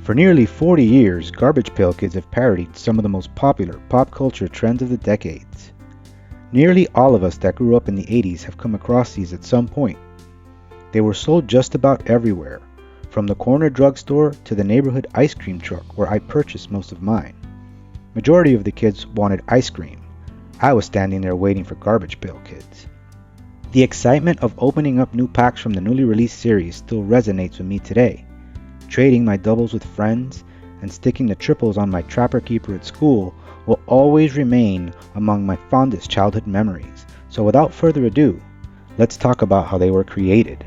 For nearly 40 years, Garbage Pail Kids have parodied some of the most popular pop culture trends of the decades. Nearly all of us that grew up in the 80s have come across these at some point. They were sold just about everywhere, from the corner drugstore to the neighborhood ice cream truck where I purchased most of mine. Majority of the kids wanted ice cream. I was standing there waiting for Garbage Pail Kids. The excitement of opening up new packs from the newly released series still resonates with me today. Trading my doubles with friends and sticking the triples on my Trapper Keeper at school will always remain among my fondest childhood memories. So without further ado, let's talk about how they were created.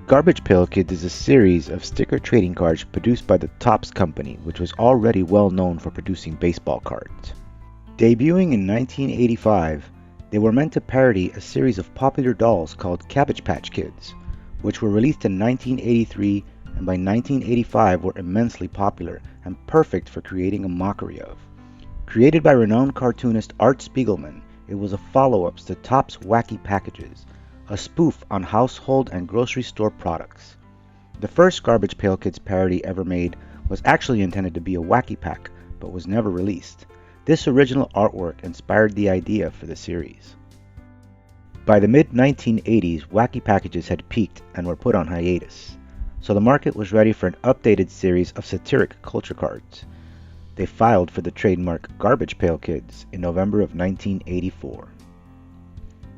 Garbage Pail Kids is a series of sticker trading cards produced by the Topps Company, which was already well known for producing baseball cards. Debuting in 1985, they were meant to parody a series of popular dolls called Cabbage Patch Kids, which were released in 1983 and by 1985 were immensely popular and perfect for creating a mockery of. Created by renowned cartoonist Art Spiegelman, it was a follow-up to Topps Wacky Packages, a spoof on household and grocery store products. The first Garbage Pail Kids parody ever made was actually intended to be a Wacky Pack, but was never released. This original artwork inspired the idea for the series. By the mid-1980s, Wacky Packages had peaked and were put on hiatus, so the market was ready for an updated series of satiric culture cards. They filed for the trademark Garbage Pail Kids in November of 1984.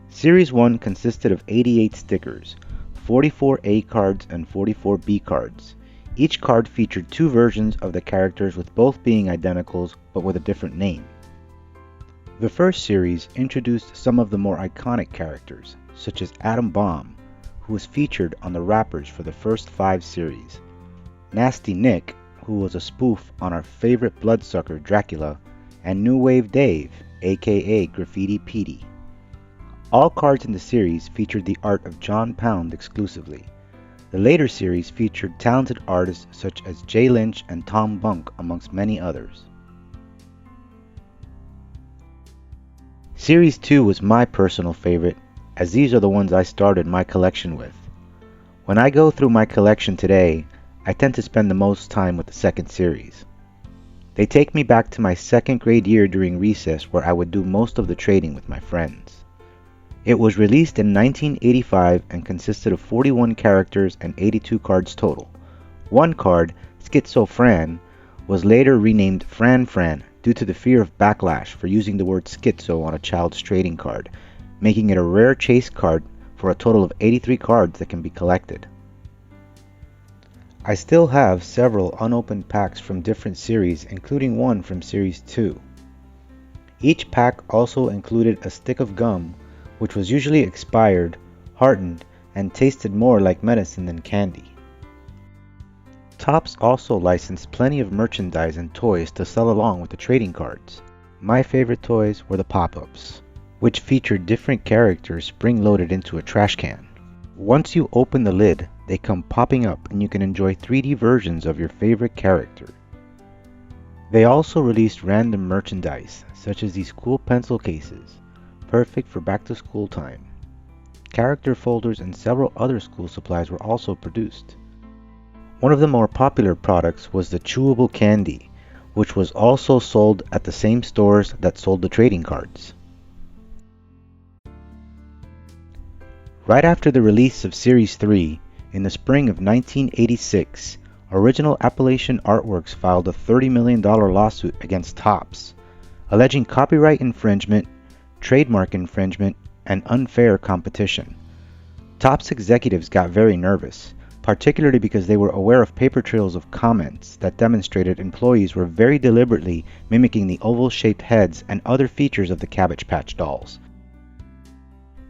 Series 1 consisted of 88 stickers, 44 A cards and 44 B cards. Each card featured two versions of the characters, with both being identicals but with a different name. The first series introduced some of the more iconic characters, such as Atom Bomb, who was featured on the wrappers for the first 5 series, Nasty Nick, who was a spoof on our favorite bloodsucker Dracula, and New Wave Dave, aka Graffiti Petey. All cards in the series featured the art of John Pound exclusively. The later series featured talented artists such as Jay Lynch and Tom Bunk, amongst many others. Series 2 was my personal favorite, as these are the ones I started my collection with. When I go through my collection today, I tend to spend the most time with the second series. They take me back to my 2nd grade year during recess, where I would do most of the trading with my friends. It was released in 1985 and consisted of 41 characters and 82 cards total. One card, Schizo Fran, was later renamed Fran Fran due to the fear of backlash for using the word schizo on a child's trading card, making it a rare chase card for a total of 83 cards that can be collected. I still have several unopened packs from different series, including one from Series 2. Each pack also included a stick of gum, which was usually expired, hardened, and tasted more like medicine than candy. Topps also licensed plenty of merchandise and toys to sell along with the trading cards. My favorite toys were the pop-ups, which featured different characters spring-loaded into a trash can. Once you open the lid, they come popping up and you can enjoy 3D versions of your favorite character. They also released random merchandise, such as these cool pencil cases, perfect for back-to-school time. Character folders and several other school supplies were also produced. One of the more popular products was the chewable candy, which was also sold at the same stores that sold the trading cards. Right after the release of Series 3, in the spring of 1986, Original Appalachian Artworks filed a $30 million lawsuit against Topps, alleging copyright infringement, trademark infringement, and unfair competition. Topps executives got very nervous, particularly because they were aware of paper trails of comments that demonstrated employees were very deliberately mimicking the oval-shaped heads and other features of the Cabbage Patch dolls.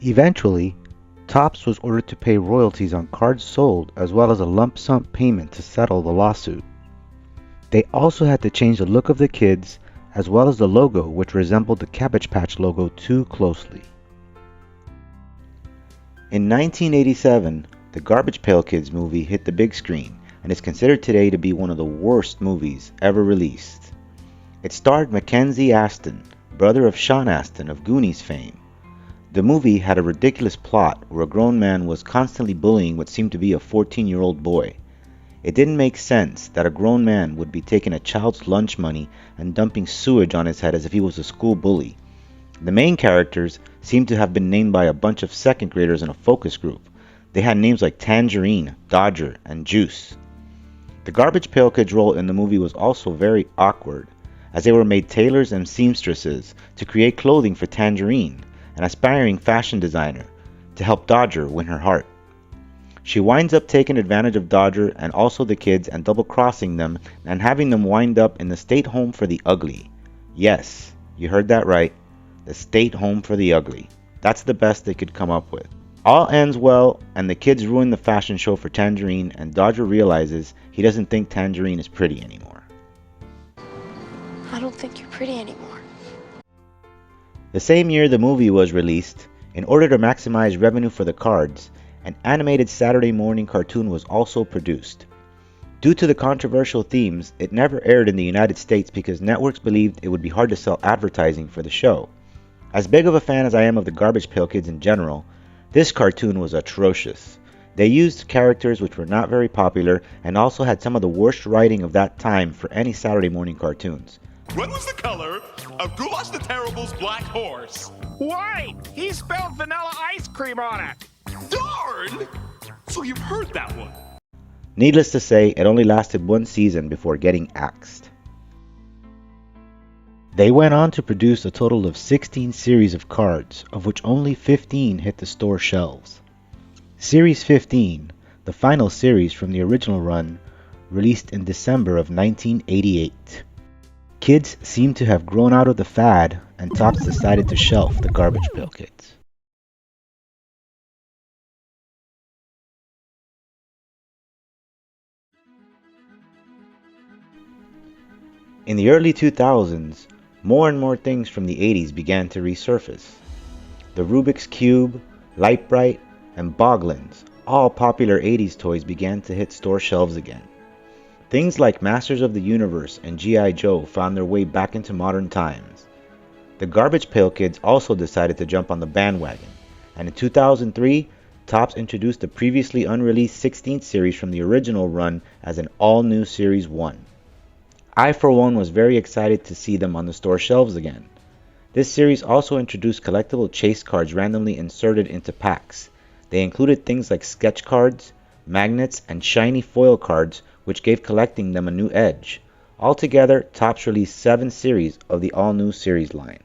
Eventually, Topps was ordered to pay royalties on cards sold, as well as a lump sum payment to settle the lawsuit. They also had to change the look of the kids, as well as the logo, which resembled the Cabbage Patch logo too closely. In 1987, the Garbage Pail Kids movie hit the big screen and is considered today to be one of the worst movies ever released. It starred Mackenzie Astin, brother of Sean Astin of Goonies fame. The movie had a ridiculous plot where a grown man was constantly bullying what seemed to be a 14-year-old boy. It didn't make sense that a grown man would be taking a child's lunch money and dumping sewage on his head as if he was a school bully. The main characters seemed to have been named by a bunch of second graders in a focus group. They had names like Tangerine, Dodger, and Juice. The Garbage Pail Kids' role in the movie was also very awkward, as they were made tailors and seamstresses to create clothing for Tangerine, an aspiring fashion designer, to help Dodger win her heart. She winds up taking advantage of Dodger and also the kids and double-crossing them and having them wind up in the state home for the ugly. Yes, you heard that right. The state home for the ugly. That's the best they could come up with. All ends well, and the kids ruin the fashion show for Tangerine, and Dodger realizes he doesn't think Tangerine is pretty anymore. I don't think you're pretty anymore. The same year the movie was released, in order to maximize revenue for the cards, an animated Saturday morning cartoon was also produced. Due to the controversial themes, it never aired in the United States because networks believed it would be hard to sell advertising for the show. As big of a fan as I am of the Garbage Pail Kids in general, this cartoon was atrocious. They used characters which were not very popular and also had some of the worst writing of that time for any Saturday morning cartoons. What was the color of Goulash the Terrible's black horse? White! He spelled vanilla ice cream on it! Darn! So you've heard that one. Needless to say, it only lasted one season before getting axed. They went on to produce a total of 16 series of cards, of which only 15 hit the store shelves. Series 15, the final series from the original run, released in December of 1988. Kids seem to have grown out of the fad, and Topps decided to shelf the Garbage Pail Kids. In the early 2000s, more and more things from the 80s began to resurface. The Rubik's Cube, Light-Brite, and Boglins, all popular 80s toys, began to hit store shelves again. Things like Masters of the Universe and G.I. Joe found their way back into modern times. The Garbage Pail Kids also decided to jump on the bandwagon, and in 2003, Topps introduced the previously unreleased 16th series from the original run as an all-new Series 1. I, for one, was very excited to see them on the store shelves again. This series also introduced collectible chase cards randomly inserted into packs. They included things like sketch cards, magnets, and shiny foil cards, which gave collecting them a new edge. Altogether, Topps released 7 series of the all-new series line.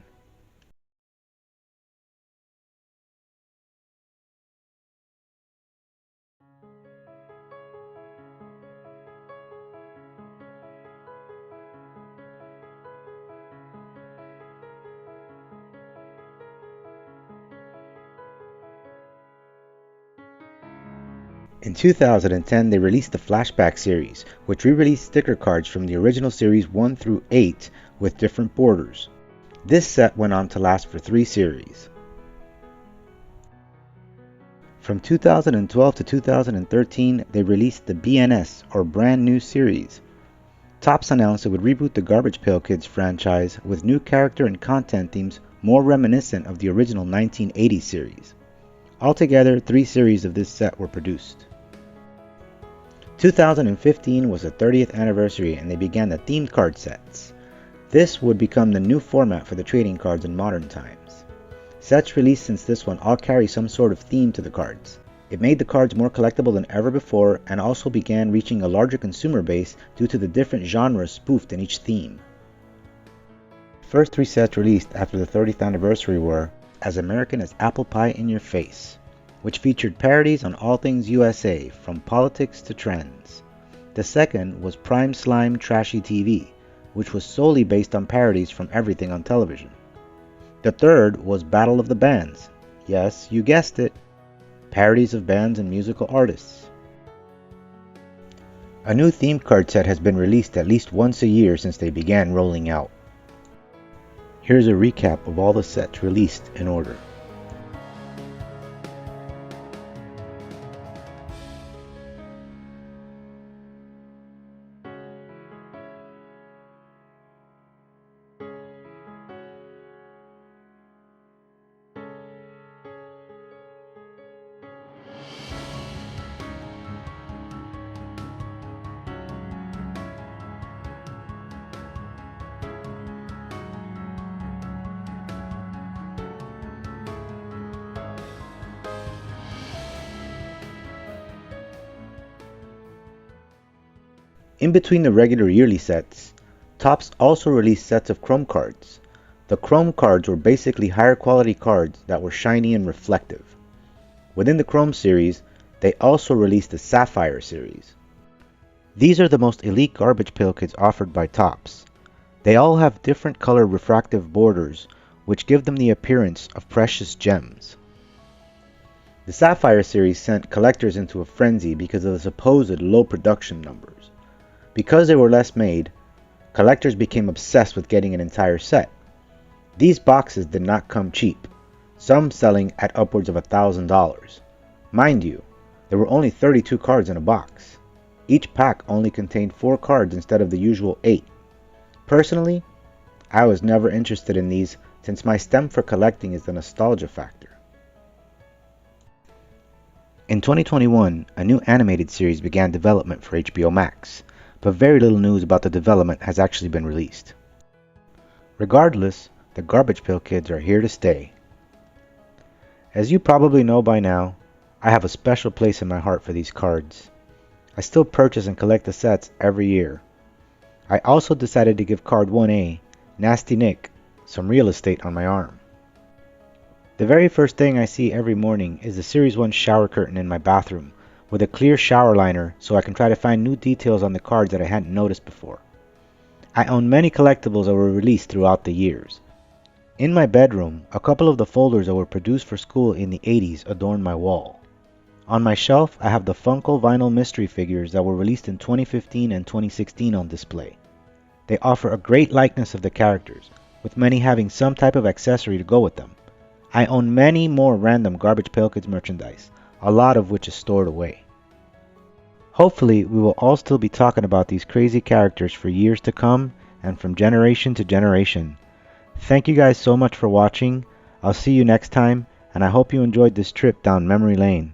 In 2010, they released the Flashback series, which re-released sticker cards from the original series 1 through 8 with different borders. This set went on to last for 3 series. From 2012 to 2013, they released the BNS, or Brand New Series. Topps announced it would reboot the Garbage Pail Kids franchise with new character and content themes more reminiscent of the original 1980 series. Altogether, 3 series of this set were produced. 2015 was the 30th anniversary and they began the themed card sets. This would become the new format for the trading cards in modern times. Sets released since this one all carry some sort of theme to the cards. It made the cards more collectible than ever before and also began reaching a larger consumer base due to the different genres spoofed in each theme. The first 3 sets released after the 30th anniversary were As American as Apple Pie in Your Face, which featured parodies on all things USA, from politics to trends. The second was Prime Slime Trashy TV, which was solely based on parodies from everything on television. The third was Battle of the Bands. Yes, you guessed it. Parodies of bands and musical artists. A new themed card set has been released at least once a year since they began rolling out. Here's a recap of all the sets released in order. In between the regular yearly sets, Topps also released sets of Chrome cards. The Chrome cards were basically higher quality cards that were shiny and reflective. Within the Chrome series, they also released the Sapphire series. These are the most elite Garbage Pail Kids offered by Topps. They all have different color refractive borders, which give them the appearance of precious gems. The Sapphire series sent collectors into a frenzy because of the supposed low production numbers. Because they were less made, collectors became obsessed with getting an entire set. These boxes did not come cheap, some selling at upwards of $1,000. Mind you, there were only 32 cards in a box. Each pack only contained 4 cards instead of the usual 8. Personally, I was never interested in these since my stem for collecting is the nostalgia factor. In 2021, a new animated series began development for HBO Max, but very little news about the development has actually been released. Regardless, the Garbage Pail Kids are here to stay. As you probably know by now, I have a special place in my heart for these cards. I still purchase and collect the sets every year. I also decided to give card 1A, Nasty Nick, some real estate on my arm. The very first thing I see every morning is the Series 1 shower curtain in my bathroom, with a clear shower liner so I can try to find new details on the cards that I hadn't noticed before. I own many collectibles that were released throughout the years. In my bedroom, a couple of the folders that were produced for school in the 80s adorn my wall. On my shelf, I have the Funko vinyl mystery figures that were released in 2015 and 2016 on display. They offer a great likeness of the characters, with many having some type of accessory to go with them. I own many more random Garbage Pail Kids merchandise, a lot of which is stored away. Hopefully, we will all still be talking about these crazy characters for years to come and from generation to generation. Thank you guys so much for watching. I'll see you next time, and I hope you enjoyed this trip down memory lane.